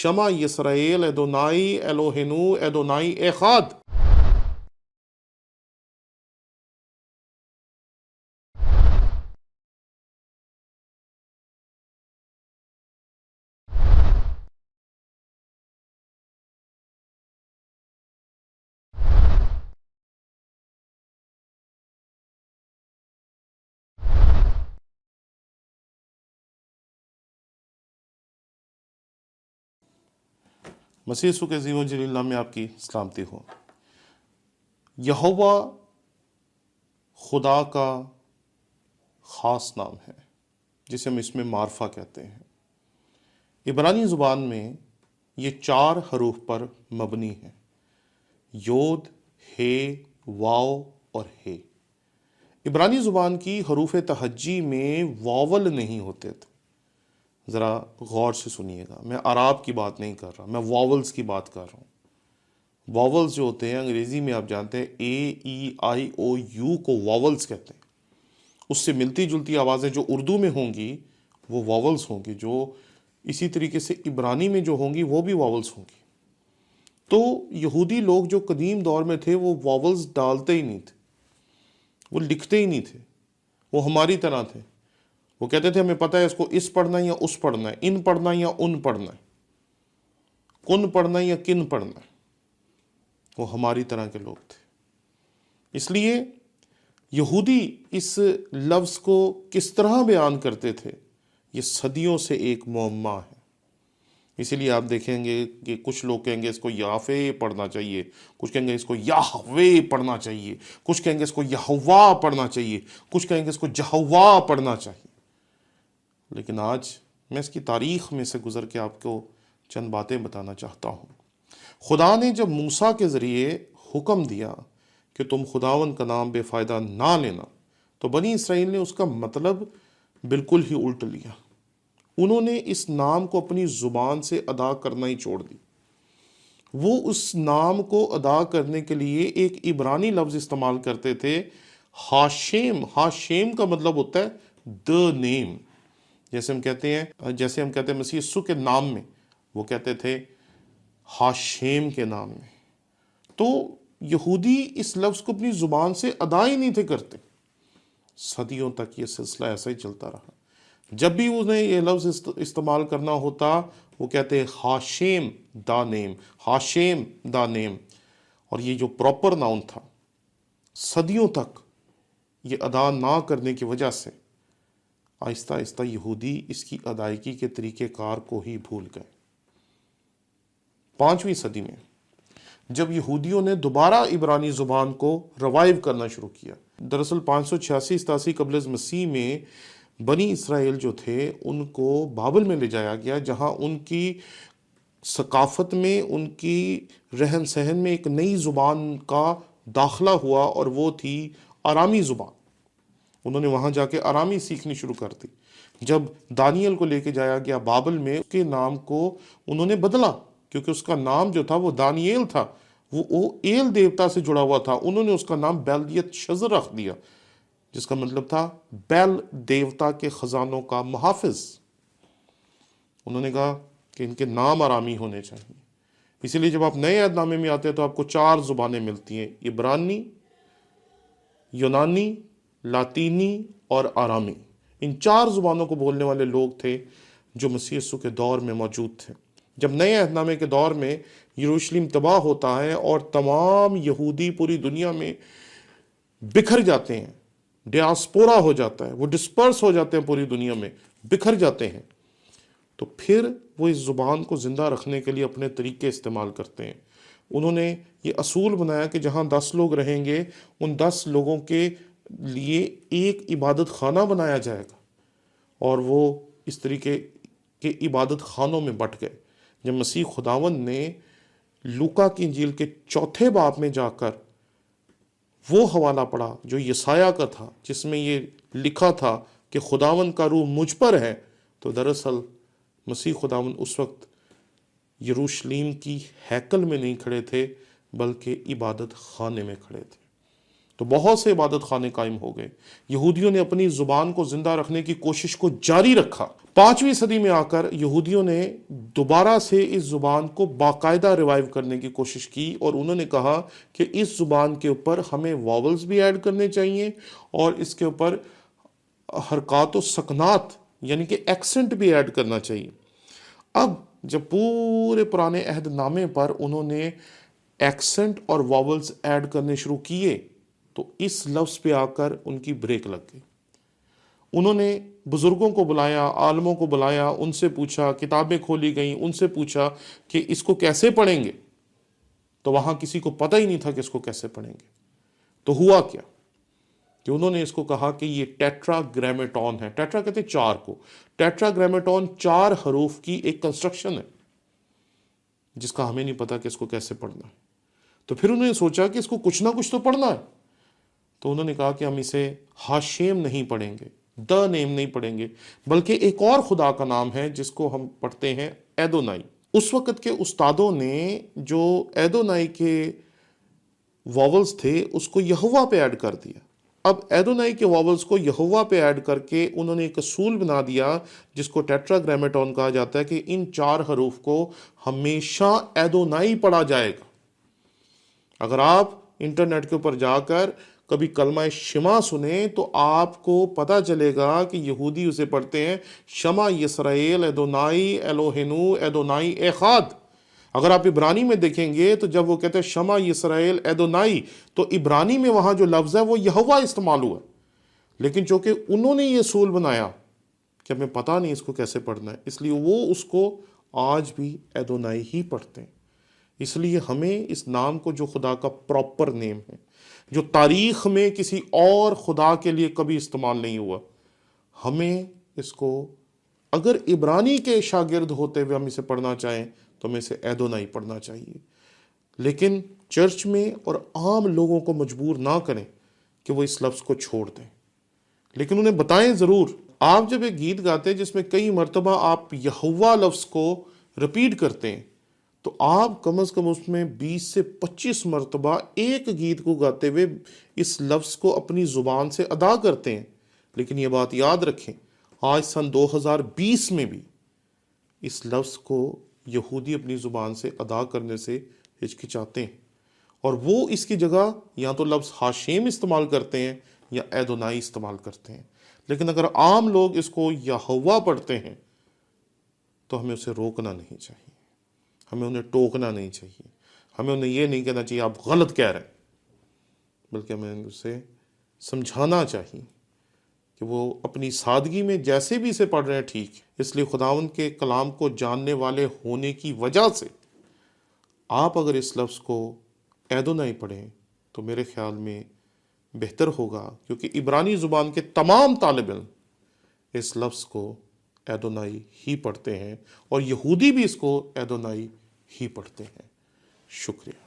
شما یسرائیل ادونائی الوہینو ادونائی ایخاد۔ مسیح یسوع کے عظیم و جلیل نام میں آپ کی سلامتی ہو۔ یہوہ خدا کا خاص نام ہے جسے ہم اس میں معرفہ کہتے ہیں۔ عبرانی زبان میں یہ 4 حروف پر مبنی ہے، یود، ہے، واو اور ہے۔ عبرانی زبان کی حروف تہجی میں واول نہیں ہوتے تھے۔ ذرا غور سے سنیے گا، میں اعراب کی بات نہیں کر رہا، میں واولز کی بات کر رہا ہوں۔ واولز جو ہوتے ہیں انگریزی میں آپ جانتے ہیں AEIOU کو واولز کہتے ہیں۔ اس سے ملتی جلتی آوازیں جو اردو میں ہوں گی وہ واولز ہوں گی، جو اسی طریقے سے عبرانی میں جو ہوں گی وہ بھی واولز ہوں گی۔ تو یہودی لوگ جو قدیم دور میں تھے وہ واولز ڈالتے ہی نہیں تھے، وہ لکھتے ہی نہیں تھے، وہ ہماری طرح تھے۔ وہ کہتے تھے ہمیں پتہ ہے اس کو اس پڑھنا ہے یا اس پڑھنا ہے، ان پڑھنا ہے یا ان پڑھنا ہے، کن پڑھنا ہے یا کن پڑھنا ہے۔ وہ ہماری طرح کے لوگ تھے۔ اس لیے یہودی اس لفظ کو کس طرح بیان کرتے تھے، یہ صدیوں سے ایک معمہ ہے۔ اسی لیے آپ دیکھیں گے کہ کچھ لوگ کہیں گے اس کو یافے پڑھنا چاہیے، کچھ کہیں گے اس کو یاہوے پڑھنا چاہیے، کچھ کہیں گے اس کو یہوا پڑھنا چاہیے، کچھ کہیں گے اس کو جہوا پڑھنا چاہیے۔ لیکن آج میں اس کی تاریخ میں سے گزر کے آپ کو چند باتیں بتانا چاہتا ہوں۔ خدا نے جب موسیٰ کے ذریعے حکم دیا کہ تم خداوند کا نام بے فائدہ نہ لینا، تو بنی اسرائیل نے اس کا مطلب بالکل ہی الٹ لیا۔ انہوں نے اس نام کو اپنی زبان سے ادا کرنا ہی چھوڑ دی۔ وہ اس نام کو ادا کرنے کے لیے ایک عبرانی لفظ استعمال کرتے تھے، ہاشیم۔ ہاشیم کا مطلب ہوتا ہے the name۔ جیسے ہم کہتے ہیں مسیح یسوع کے نام میں، وہ کہتے تھے ہاشیم کے نام میں۔ تو یہودی اس لفظ کو اپنی زبان سے ادا ہی نہیں تھے کرتے۔ صدیوں تک یہ سلسلہ ایسا ہی چلتا رہا۔ جب بھی انہیں یہ لفظ استعمال کرنا ہوتا وہ کہتے ہیں ہاشیم دا نیم، ہاشیم دا نیم۔ اور یہ جو پراپر ناؤن تھا، صدیوں تک یہ ادا نہ کرنے کی وجہ سے آہستہ آہستہ یہودی اس کی ادائیگی کے طریقہ کار کو ہی بھول گئے۔ 5ویں صدی میں جب یہودیوں نے دوبارہ عبرانی زبان کو روائیو کرنا شروع کیا، دراصل 586 قبل از مسیح میں بنی اسرائیل جو تھے ان کو بابل میں لے جایا گیا، جہاں ان کی ثقافت میں، ان کی رہن سہن میں ایک نئی زبان کا داخلہ ہوا، اور وہ تھی آرامی زبان۔ انہوں نے وہاں جا کے آرامی سیکھنی شروع کر دی۔ جب دانیل کو لے کے جایا گیا بابل میں، اس کے نام کو انہوں نے بدلا، کیونکہ اس کا نام جو تھا وہ دانیل تھا، وہ ایل دیوتا سے جڑا ہوا تھا۔ انہوں نے اس کا نام بیلیت شزر رکھ دیا، جس کا مطلب تھا بیل دیوتا کے خزانوں کا محافظ۔ انہوں نے کہا کہ ان کے نام آرامی ہونے چاہیے۔ اسی لیے جب آپ نئے عہد نامے میں آتے ہیں تو آپ کو 4 زبانیں ملتی ہیں، عبرانی، یونانی، لاطینی اور آرامی۔ ان 4 زبانوں کو بولنے والے لوگ تھے جو مسیح یسوع کے دور میں موجود تھے۔ جب نئے عہد نامے کے دور میں یروشلم تباہ ہوتا ہے اور تمام یہودی پوری دنیا میں بکھر جاتے ہیں، ڈیاسپورا ہو جاتا ہے، وہ ڈسپرس ہو جاتے ہیں، پوری دنیا میں بکھر جاتے ہیں، تو پھر وہ اس زبان کو زندہ رکھنے کے لیے اپنے طریقے استعمال کرتے ہیں۔ انہوں نے یہ اصول بنایا کہ جہاں 10 لوگ رہیں گے، ان 10 لوگوں کے لیے ایک عبادت خانہ بنایا جائے گا، اور وہ اس طریقے کے عبادت خانوں میں بٹ گئے۔ جب مسیح خداوند نے لوکا کی انجیل کے 4 باب میں جا کر وہ حوالہ پڑھا جو یسایہ کا تھا، جس میں یہ لکھا تھا کہ خداوند کا روح مجھ پر ہے، تو دراصل مسیح خداوند اس وقت یروشلم کی ہیکل میں نہیں کھڑے تھے بلکہ عبادت خانے میں کھڑے تھے۔ تو بہت سے عبادت خانے قائم ہو گئے. یہودیوں نے اپنی زبان کو زندہ رکھنے کی کوشش کو جاری رکھا. 5ویں صدی میں آ کر یہودیوں نے دوبارہ سے اس زبان کو باقاعدہ ریوائیو کرنے کی کوشش کی، اور انہوں نے کہا کہ اس زبان کے اوپر ہمیں واولز بھی ایڈ کرنے چاہیے اور اس کے اوپر حرکات و سکنات یعنی کہ ایکسنٹ بھی ایڈ کرنا چاہیے. اب جب پورے پرانے عہد نامے پر انہوں نے ایکسنٹ اور واولز ایڈ کرنے شروع کیے تو اس لفظ پہ آ کر ان کی بریک لگ گئی. انہوں نے بزرگوں کو بلایا، عالموں کو بلایا، ان سے پوچھا، کتابیں کھولی گئیں، ان سے پوچھا کہ اس کو کیسے پڑھیں گے. تو وہاں کسی کو پتہ ہی نہیں تھا کہ اس کو کیسے پڑھیں گے. تو ہوا کیا کہ انہوں نے اس کو کہا کہ یہ ٹیٹرا گرامیٹون ہے. ٹیٹرا کہتے ہیں 4 کو. ٹیٹرا گرامیٹون 4 حروف کی ایک کنسٹرکشن ہے جس کا ہمیں نہیں پتا کہ اس کو کیسے پڑھنا ہے. تو پھر انہوں نے سوچا کہ اس کو کچھ نہ کچھ تو پڑھنا ہے. تو انہوں نے کہا کہ ہم اسے ہاشیم نہیں پڑھیں گے، دا نیم نہیں پڑھیں گے، بلکہ ایک اور خدا کا نام ہے جس کو ہم پڑھتے ہیں ایدونائی. اس وقت کے استادوں نے جو ایدونائی کے واولز تھے اس کو یہوہ پہ ایڈ کر دیا. اب ایدونائی کے واولز کو یہوہ پہ ایڈ کر کے انہوں نے ایک اصول بنا دیا جس کو ٹیٹرا گرامیٹون کہا جاتا ہے کہ ان 4 حروف کو ہمیشہ ایدونائی پڑھا جائے گا. اگر آپ انٹرنیٹ کے اوپر جا کر کبھی کلمہ شما سنیں تو آپ کو پتہ چلے گا کہ یہودی اسے پڑھتے ہیں شما یسرائیل ایدونائی ایلوہینو ایدونائی ایخاد. اگر آپ عبرانی میں دیکھیں گے تو جب وہ کہتے ہیں شما یسرائیل ایدونائی تو عبرانی میں وہاں جو لفظ ہے وہ یہوہ استعمال ہوا ہے. لیکن چونکہ انہوں نے یہ اصول بنایا کہ ہمیں پتہ نہیں اس کو کیسے پڑھنا ہے، اس لیے وہ اس کو آج بھی ایدونائی ہی پڑھتے ہیں. اس لیے ہمیں اس نام کو جو خدا کا پراپر نیم ہے، جو تاریخ میں کسی اور خدا کے لیے کبھی استعمال نہیں ہوا، ہمیں اس کو اگر عبرانی کے شاگرد ہوتے ہوئے ہم اسے پڑھنا چاہیں تو ہمیں اسے ایدونائی پڑھنا چاہیے. لیکن چرچ میں اور عام لوگوں کو مجبور نہ کریں کہ وہ اس لفظ کو چھوڑ دیں، لیکن انہیں بتائیں ضرور. آپ جب ایک گیت گاتے ہیں جس میں کئی مرتبہ آپ یہوہ لفظ کو رپیٹ کرتے ہیں تو آپ کم از کم اس میں 20 سے 25 مرتبہ ایک گیت کو گاتے ہوئے اس لفظ کو اپنی زبان سے ادا کرتے ہیں. لیکن یہ بات یاد رکھیں، آج سن 2020 میں بھی اس لفظ کو یہودی اپنی زبان سے ادا کرنے سے ہچکچاتے ہیں، اور وہ اس کی جگہ یا تو لفظ ہاشیم استعمال کرتے ہیں یا ایدونائی استعمال کرتے ہیں. لیکن اگر عام لوگ اس کو یہوہ پڑھتے ہیں تو ہمیں اسے روکنا نہیں چاہیے، ہمیں انہیں ٹوکنا نہیں چاہیے، ہمیں انہیں یہ نہیں کہنا چاہیے آپ غلط کہہ رہے ہیں، بلکہ ہمیں اسے سمجھانا چاہیے کہ وہ اپنی سادگی میں جیسے بھی اسے پڑھ رہے ہیں ٹھیک ہے. اس لیے خداوند کے کلام کو جاننے والے ہونے کی وجہ سے آپ اگر اس لفظ کو ایدونائی پڑھیں تو میرے خیال میں بہتر ہوگا، کیونکہ عبرانی زبان کے تمام طالب علم اس لفظ کو ایدونائی ہی پڑھتے ہیں اور یہودی بھی اس کو ایدونائی ہی پڑھتے ہیں. شکریہ.